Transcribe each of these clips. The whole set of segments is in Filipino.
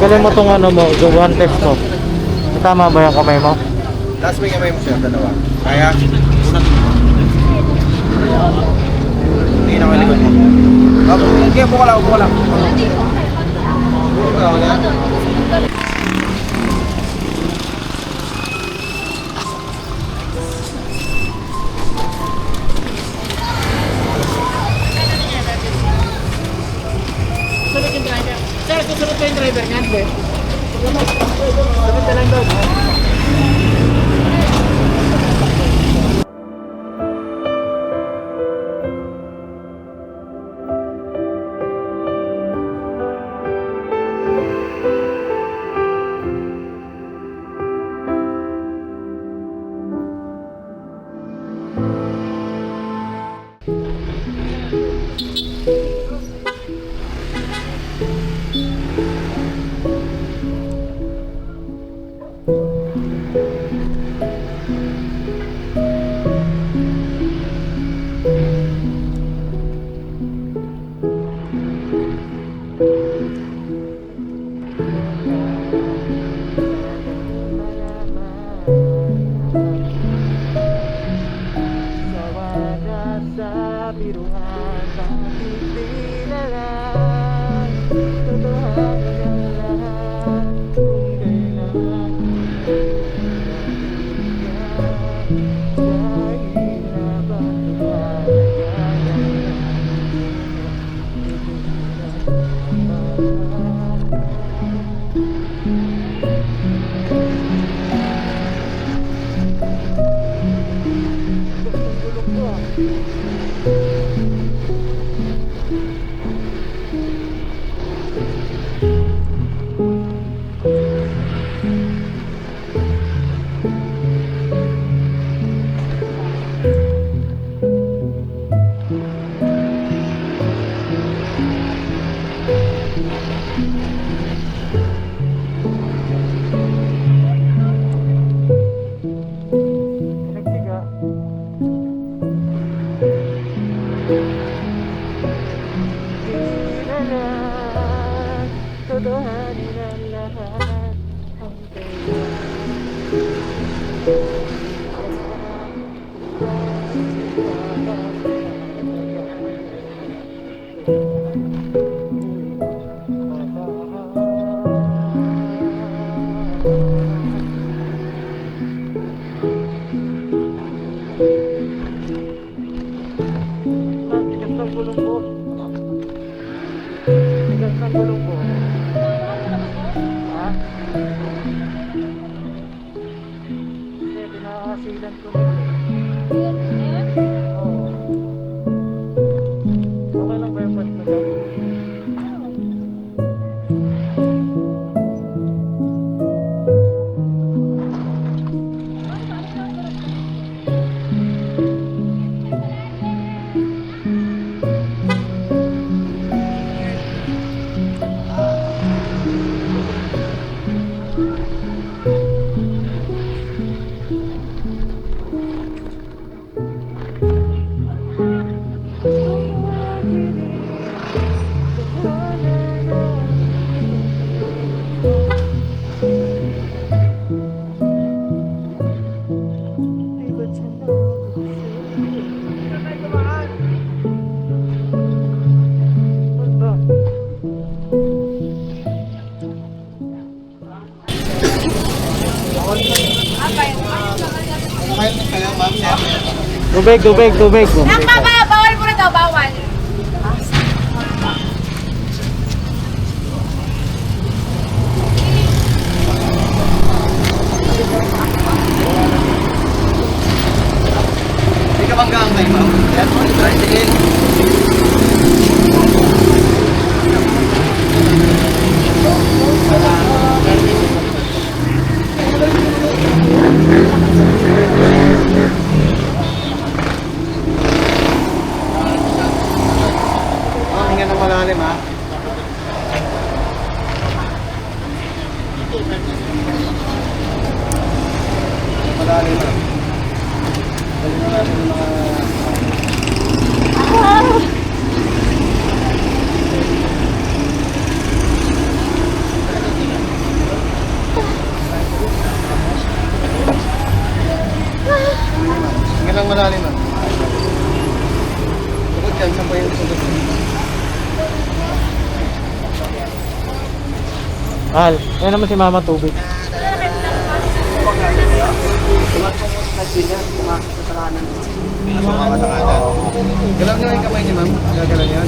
Tanggalin mo tong ano mo, yung one test mo. Tama ba yung kamay mo? Last may kamay mo siya, dalawa. Kaya, unang hindi na malikod mo. Okay, upo ka lang, upo ka lang. Upo ka lang. Susunod yung driver. Sir, susunod pa yung driver niyan, sir. Susunod ka lang daw. Totohanin ang lahat ang Pinakasilan ko na. Okay lang ba yung pad mo dyan? Tubig. Bawal muna daw, bawal. Hindi ka bang gaangay, ma'am? Yan mo, tricycle. Hinga ng malalim, ha? Malalim, ha? Dali na natin yung mga... Mahal. Ayan naman si mama tubig. Galaw na yung kamay niya, ma'am. Gagalaw niya.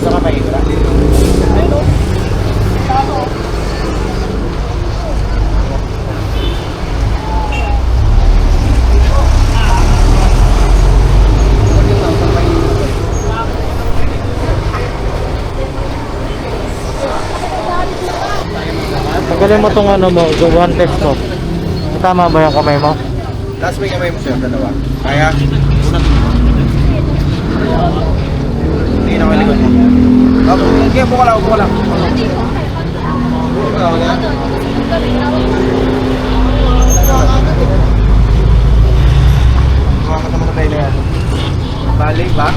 Sa kamay. Tanggalin mo tong ano mo, yung one test mo. Tama ba yung kamay mo? Last may kamay mo sir, dalawa. Kaya? Tingin ako yung likod mo. Okay, upo ka lang, upo ka lang. Balik ba?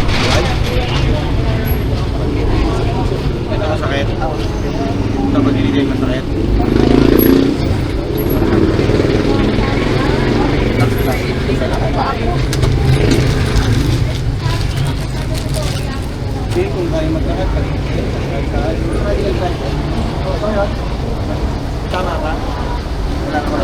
Ito masakit. Ito pag hindi masakit. Hindi, kung tayo magkakat, tama ka? Wala ka ba?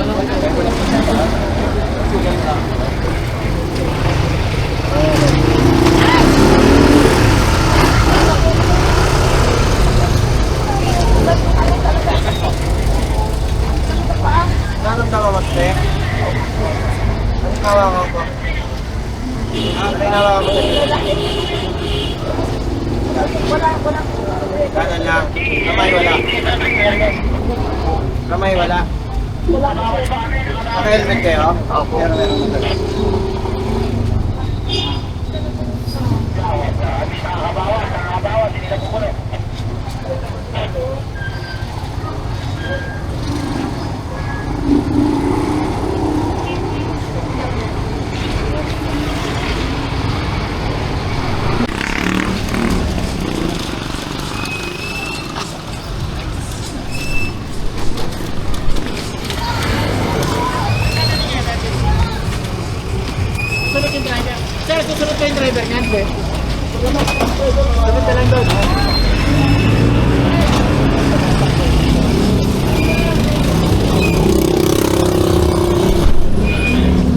Naramdaman mo, te? Ang hawakan ko. Hawakan ko. Kanan lang. Kamay wala. Kamay wala. Naka-helmet kayo? Opo. Pero meron mo talaga. Susunod yung driver. Sir, susunod ko yung driver niyan, be. Sunod ka lang doon.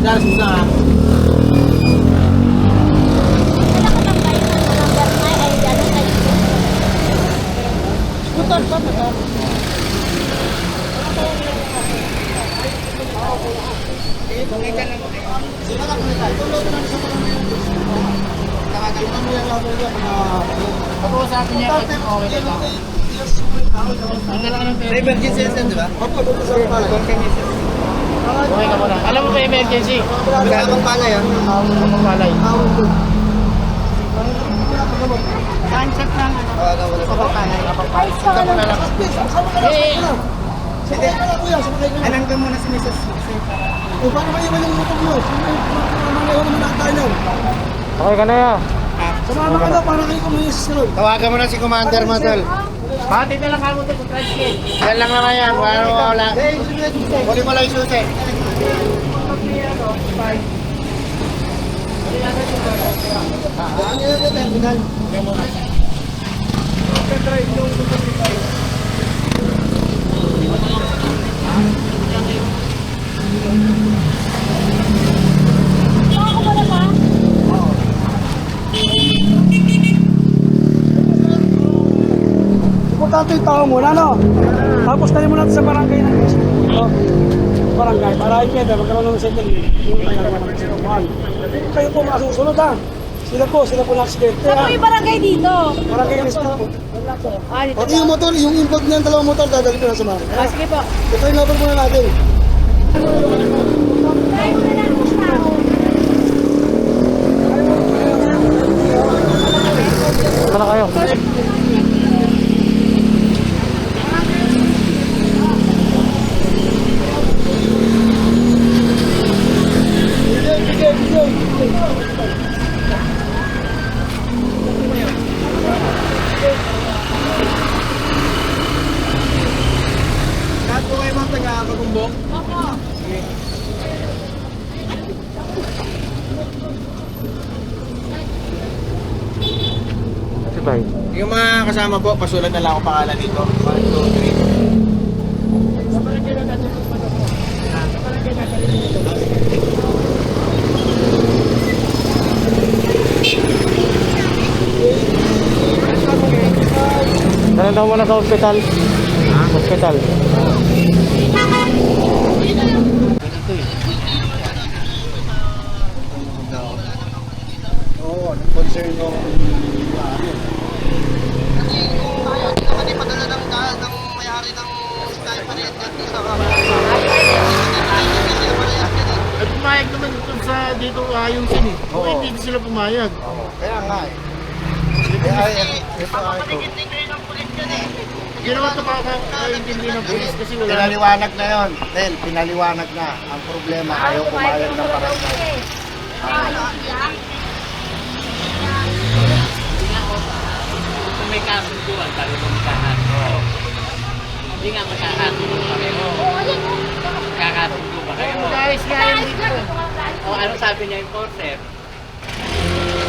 Dahil sa Motor, pa, motor. Pag-uusapin niya kasi okay na lang. Ang dala ka ng pera. emergency yan, di ba? Opo, doon sa pala. Okay ka muna. Alam mo pa emergency? Habang pala yan. Ang palay. Sunset lang. Kapapalay. Saka mo na lang. Eh, Sige. Anong ka muna si Mrs. O, paano kayo walang motor mo? Mamaya naman nakatayo. Okay ka na yan. Sumama ka daw para kayo kumayos ka lang. Tawagan mo na si Commander mo, tol. bakit ito lang kamo ito sa translate? Yan lang naman yan. Wala. Huli mo lang yung susi. Importante yung tao muna, no? Tapos tayo muna sa barangay ng barangay para i-pwede magkaroon ng settlement yung kailangan ng sinukuhan. Kayo po masusunod, ha? Sila po na-accidente, Saan ha? po yung barangay dito? Barangay Cristo po. Ah, dito Pati po. yung motor, yung import niyan, dalawang motor, dadali ko na sa mga. Ah, sige po. Ito yung number muna natin. Ito na kayo. Lahat po kayo mga taga-kagumbok. Opo. Sige. bay? Yung mga kasama po, pasulat na lang ako pangalan dito. 1, 2, 3. Sa barangay na natin yung ano po. Sa barangay na natin yung ano. Ano daw muna sa ospital? Ospital. Oo, ang concern ko. At pumayag naman dun sa dito yung sin eh. Kung hindi sila pumayag. Kaya nga eh. Kaya ito ay ko. Hindi naman ito makakaintindi ng pulis kasi wala. Pinaliwanag na yon. Tel, pinaliwanag na. Ang problema, ayaw pumayag ng barangay. Kung may kasunduan, pareho magkakasundo. Hindi nga magkakasundo pareho. Magkakasundo pa kayo. Guys, nga yun dito. O ano sabi niya yung porter?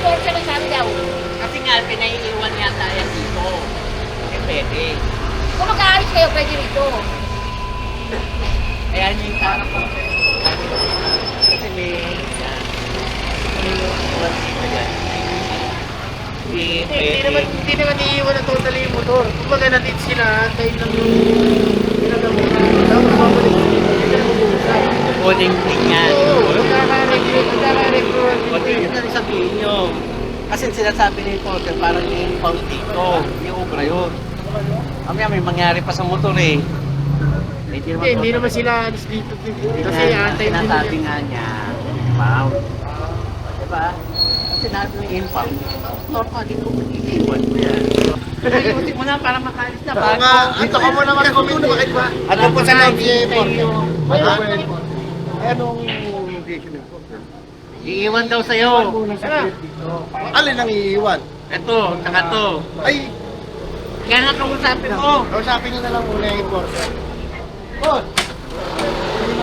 Torture na sabi daw. Kasi nga, pinaiiwan yata yan dito. Eh, pwede. Kung mag-aaris kayo, pwede rito. Kaya niya yung parang porter. Kasi may yan. May iwan dito yan. Hindi naman iiwan na totally yung motor. Kung baga natin sila, antayin lang yung pinagamunan. Tapos babalik hindi na mag-uusap. Coding din yan. Oo, magkakarecord. O, yun na rin sabihin nyo. Kasi sinasabi ni porter, parang yung impound dito. Yung obra yun. Mamaya may mangyari pa sa motor eh. Hindi naman sila alis dito. Kasi antayin din sinasabi nila. nga niya, impound. Diba? Kasi sinabi ng impound, normal dito mag-iiwan mo yan. Ikutin mo na para makalis na. Dito ka muna mag-comment. Bakit ba? Ano po sa loob si Porter? Anong Iiwan daw sa'yo. alin ang iiwan? Ito, saka to. Ay, Kaya nga kausapin mo. kausapin nyo na lang muna yung Porter.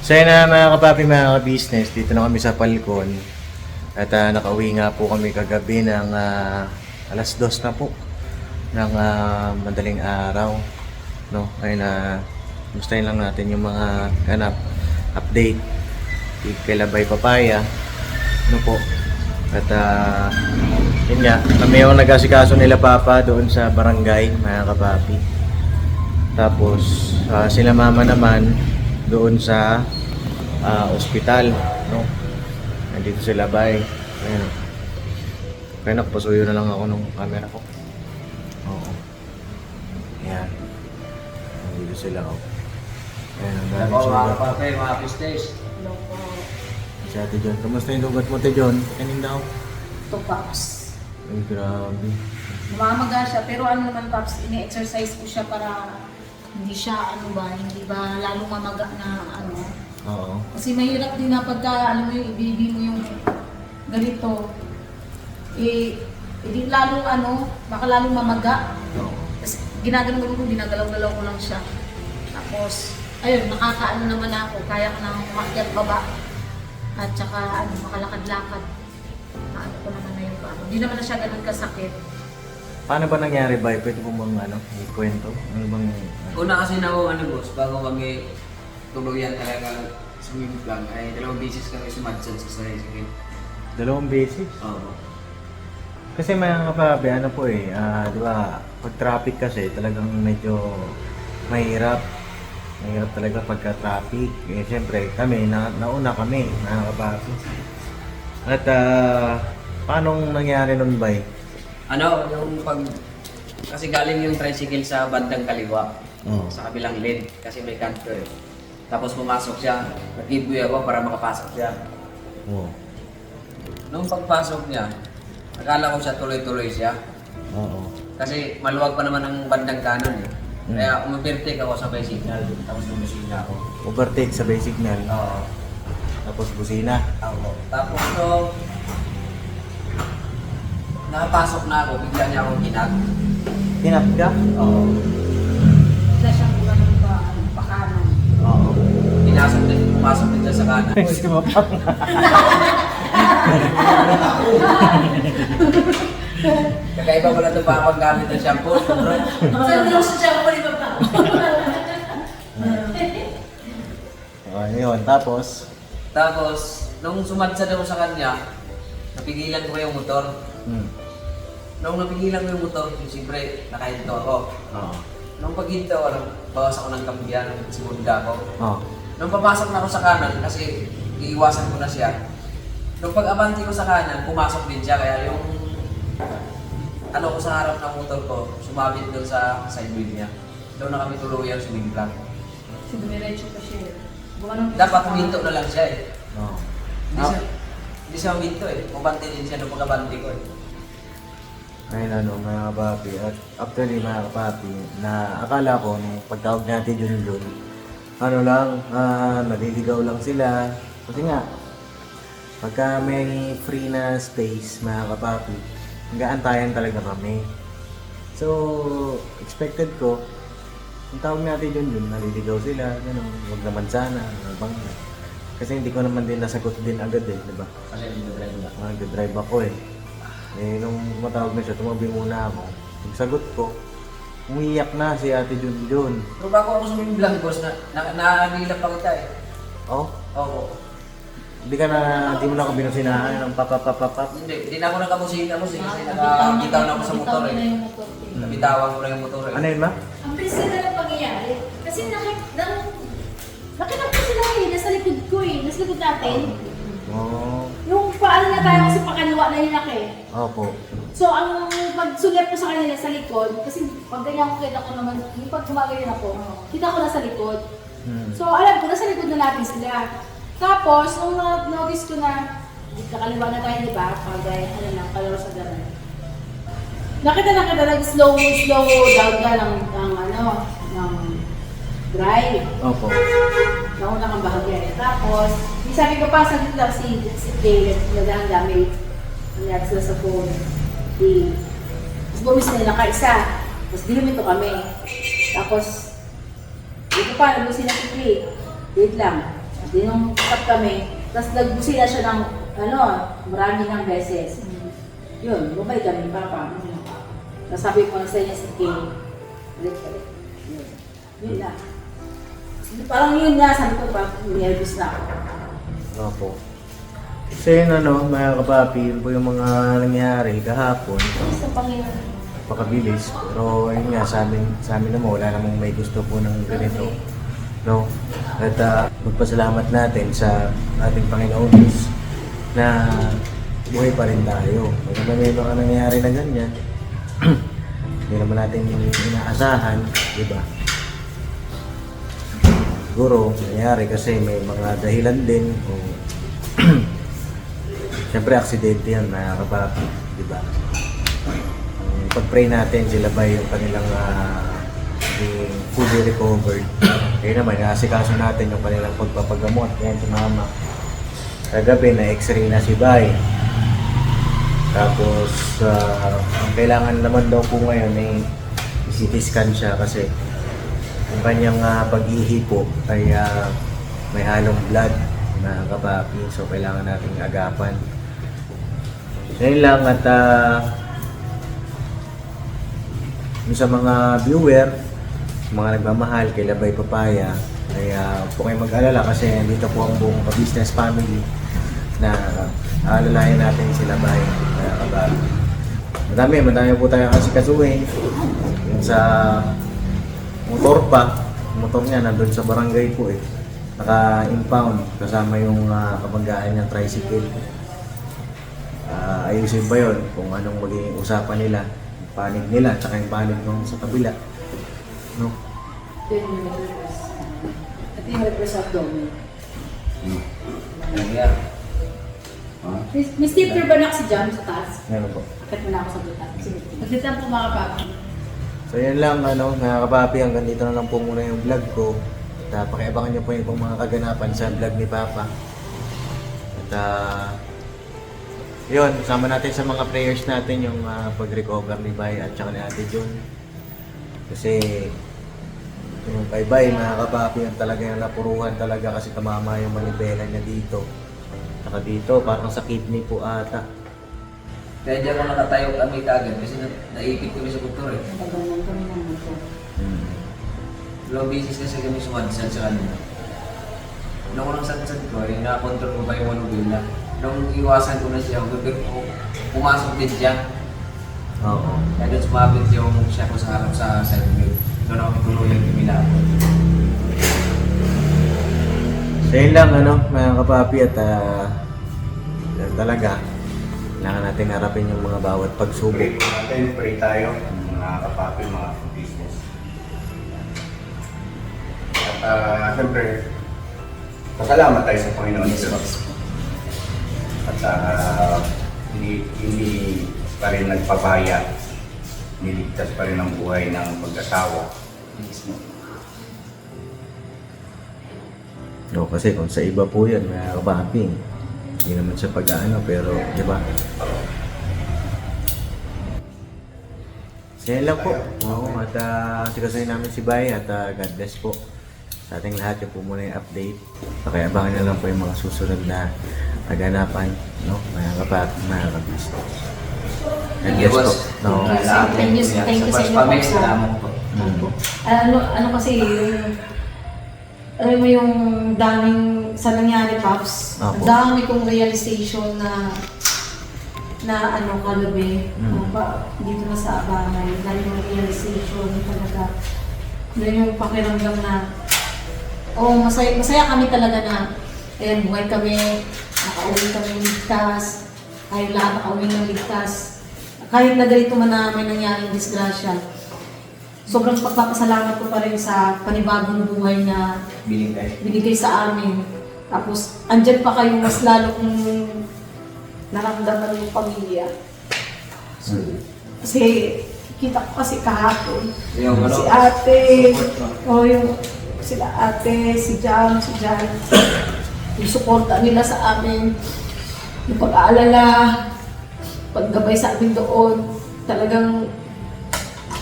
So yun na mga kapapi, mga ka-business, dito na kami sa Palcon. At nakauwi nga po kami kagabi ng alas 2 na po ng madaling araw. No? Ayun gustahin lang natin yung mga ganap update kay Labay Papaya. Ano po? At yun nga, kami yung nag-asikaso nila Papa doon sa barangay, mga kapapi. Tapos sila mama naman doon sa ospital, no? Nandito sila Bay. Ayun. Kaya nakapasuyo na lang ako ng camera ko. Oo. Ayan. Nandito sila ako. Ayan, ang daming sugat. mga business. Si Ate John. Kamusta yung lugat mo, Ate John? Kanin daw. Ito, Paps. Ay, grabe. Namamaga siya, pero ano naman, Paps, ini-exercise ko siya para hindi siya, hindi ba lalong mamaga na, Oo. Kasi mahirap din na pagka, ibibigay mo yung ganito, hindi lalong, baka lalong mamaga. Oo. Kasi ginagalaw ko, ginagalaw-galaw ko lang siya. Tapos, ayun, nakakaano naman ako, kaya ko nang umakyat baba. At saka, makalakad-lakad. Ano ko naman na yun pa. Hindi naman na siya ganun kasakit. Paano ba nangyari, Bay? Pwede mo bang ikwento? Ano bang... Una kasi na ako, bago kami tuluyan talaga sumimip lang, ay 2 beses kami sumadsan sa tricycle. 2 beses? Oo. Kasi mga kapabi, di ba, pag traffic kasi talagang medyo mahirap. Mahirap talaga pagka traffic. Eh, siyempre, kami, nauna kami, mga kapabi. At, paano nangyari nun, Bay? Yung kasi galing yung tricycle sa bandang kaliwa, Oo. sa kabilang lane, kasi may kanto eh. Tapos pumasok siya, nag-giveaway ako para makapasok siya. Oo. Nung pagpasok niya, akala ko siya tuloy-tuloy siya. Oo. Kasi maluwag pa naman ang bandang kanan eh. Kaya umabertik ako sa may signal, tapos bumusina ako. Overtake sa basic signal. Oo. Tapos busina. Tapos nung nakapasok na ako, bigla niya akong ginag. Hinap ka? Oo. Bigla siyang ganun ba, pakanan. Oo. Pumasok din siya sa kanan. Si Mapang. Kakaiba pala ito pa paggamit ng shampoo, bro. Saan daw sa shampoo ni Papa? Yun, tapos, Tapos, nung sumadsad ako sa kanya, napigilan ko yung motor. Nung napigilan ko yung motor, siyempre, nakahinto ako. Oo. Nung paghinto ako, bawas ako ng kambiyan, segunda ko. Oo. Nung papasok na ako sa kanan, kasi iiwasan ko na siya. Nung pag-abanti ko sa kanan, pumasok din siya, kaya yung ano ko sa harap ng motor ko, sumabit doon sa side wheel niya. Doon na kami tuluyan sumingklang. Dumiretso pa siya. Buka nung Dapat huminto na lang siya eh. Oo. Hindi siya huminto eh. Pubanti din siya nung pag-abanti ko eh. Ayun mga kapapi. At actually mga kapapi, na akala ko nung pagtawag natin Junjun, ano lang, naliligaw lang sila. Kasi nga, pagka may free na space mga kapapi, hanggaantayan talaga kami. So, expected ko, kung tawag natin Junjun, naliligaw sila, gano'n, huwag naman sana, bang. Kasi hindi ko naman din nasagot din agad eh, di ba? Kasi nag-drive na. Nag-drive ako eh. Eh, nung matawag na siya, tumabi muna ako. Pagsagot ko, umiiyak na si Ate Junjun. Pero bago ako sumimblang, boss, naagilap pa kita eh. Oh, Oo. hindi mo na ako binusinahan ng papapapapap. Hindi na ako nakabusina mo kasi nakakitaw na ako sa motor Bitawan na eh. yung motor. Nabitawan ko na yung motor eh. Ano yun ma? Ang bilis na lang pangyayari. Kasi nakita ko sila eh, nasa likod ko eh, nasa likod natin. Oo. Yung paano na tayo kasi pakaliwa na yun eh. Opo. So, ang pagsulat ko sa kanila sa likod, kasi pag ganyan ko kita ko naman, yung pag gumagayon ako, kita ko nasa likod. So, alam ko, nasa likod na natin sila. Tapos, nung notice ko na, kakaliwa na tayo, di ba? Pagay, ano lang, kalaro sa daran. Nakita lang slow down ka ng drive. Opo. Nauna kang bahagya. Tapos, sabi ko pa, saglit lang si David, nagdaan gamit. Nangyari sila sa phone. Tapos bumis nila nakaisa. Tapos dinumito kami. Tapos, dito pa, nagbusin na si Kate. Wait lang. Dinumpat kami. Tapos nagbusin na siya ng, marami ng beses. Yun, bumay kami, papa. Tapos sabi ko na sa inyo si Kate. Balik. Yun lang. Parang yun nga, sabi ko pa, nervous na ako. Opo. Kasi yun mga kapapi, yun po yung mga nangyari kahapon. Sa Panginoon. Pakabilis. Pero yun nga, sa amin naman, wala namang may gusto po ng ganito. No? At magpasalamat natin sa ating Panginoon Diyos na buhay pa rin tayo. Kung naman may mga nangyayari na ganyan, hindi naman natin inaasahan, di ba? Siguro, nangyayari kasi may mga dahilan din o siyempre aksidente yan mga kapapi, di ba? Pag-pray natin sila ba yung kanilang being fully recovered. Kaya naman, naasikaso natin yung kanilang pagpapagamot. Yan si mama. Kagabi, na-x-ray na si Bay. Tapos, ang kailangan naman daw po ngayon ay CT scan siya kasi ang kanyang pag-ihi po ay may halong blood na kapapi. So, kailangan nating agapan. Yan lang at yung sa mga viewer, mga nagmamahal kay Labay Papaya, ay po kayo mag-alala kasi dito po ang buong business family na alalayan natin si Labay. Madami po tayo kasi kasuhin. Yung sa motor pa, motor niya nandun sa barangay po eh. Naka-impound kasama yung kabanggaan niyang tricycle. Ayusin ba yun kung anong magiging usapan nila, yung panig nila, tsaka yung panig nung sa kabila. No? Ito yung reverse. Ito yung reverse abdomen. Nangyari. May stepper ba na kasi dyan sa taas? Meron po. Akit mo na ako sa buta. Magditang po mga kapapa. So yan lang mga kapapi, hanggang dito na lang po muna yung vlog ko. At pakiabangan niyo po yung ibang mga kaganapan sa vlog ni Papa. At yun, sama natin sa mga prayers natin yung pag-recover ni Bay at saka ni Ate Jun. Kasi yung kay Bay, mga kapapi, yung talaga yung napuruhan talaga kasi tumama yung manibela niya dito. Saka dito, parang sa kidney po ata. Kaya di ako nakatayo kami kagad kasi naipit kami sa motor eh. Nagagalan kami ng motor. Low basis kasi kami sumadsad sa kanila. Nung unang sadsad ko, na-control ko pa yung manubila. Nung iwasan ko na siya, pumasok din siya. Oo. Kaya doon sumabit yung siya ko sa harap sa side mirror. Doon ako tuluyan kumilapon. So yun lang mga kapapi at talaga kailangan natin harapin yung mga bawat pagsubok. Pray tayo, mga kapapi, mga business. At siyempre, pasalamat tayo sa Panginoon Diyos. At hindi pa rin nagpapaya, niligtas pa rin ang buhay ng pag-asawa. No, kasi kung sa iba po yan, mga kapapi, hindi naman siya pag-aano, pero di ba? So yan lang po. Oo, at sikasayin namin si Bay at God bless po sa ating lahat. Yung po muna yung update. Kaya abangan na lang po yung mga susunod na kaganapan, no? Mga kapapi, mga ka-business. God bless po. No. Thank you sa inyo po. Salamat po. Ano kasi alam mo yung daming sa nangyari, Pops, Apo. dami kong realization na kagabi, dito na sa bahay, dami yung realization talaga, yung pakiramdam na, masaya kami talaga na, ayan, buhay kami, nakauwi kami ligtas, kahit lahat nakauwi ng ligtas, kahit na ganito man na may nangyaring disgrasya. Sobrang pagpapasalamat ko pa rin sa panibagong buhay na binigay sa amin. Tapos, andyan pa kayo mas lalo kung naramdaman yung pamilya. Kasi, kita ko kasi kahapon. Si ate, sila ate, si Jam, yung suporta nila sa amin, yung pag-aalala, paggabay sa amin doon, talagang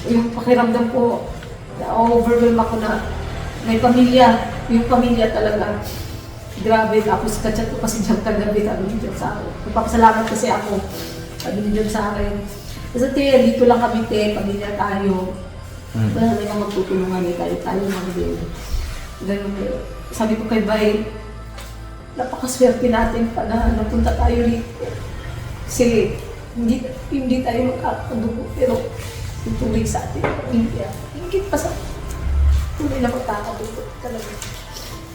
yung pakiramdam ko, na-overwhelm ako na may pamilya, yung pamilya talaga. Grabe, tapos kachat ko kasi dyan kagabi, sabi niyo dyan sa akin. Magpapasalamat kasi ako, sabi niyo dyan sa akin. Kasi dito lang kami, pamilya tayo. Wala naman magtutulungan tayo lang din. Ganun, sabi ko kay Bay, napakaswerte natin pa na napunta tayo rito. Kasi hindi tayo magkakadugo, pero tutuloy sa ating pamilya. Hingit pa sa tuloy na magkakadugo talaga.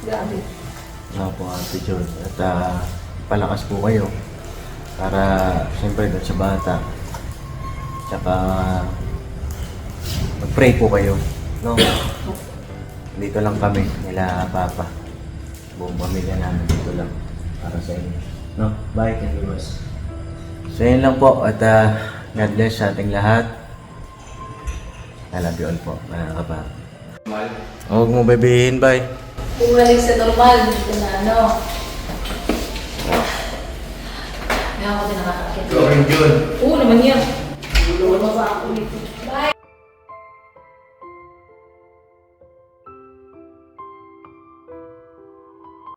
Grabe. Opo, Ate John. At palakas po kayo para siyempre doon sa bata. Tsaka mag-pray po kayo. No? Dito lang kami, nila Papa. Buong pamilya namin dito lang para sa inyo. No? Bye, thank you, boss. So yun lang po at God bless sa ating lahat. I love you all po, mga kapatid. Huwag mo bebehin, bye. Bumalik sa normal, dito na May ako din nakakakit. Gawin yun. Oo naman yan. Lumababa ako dito. Bye!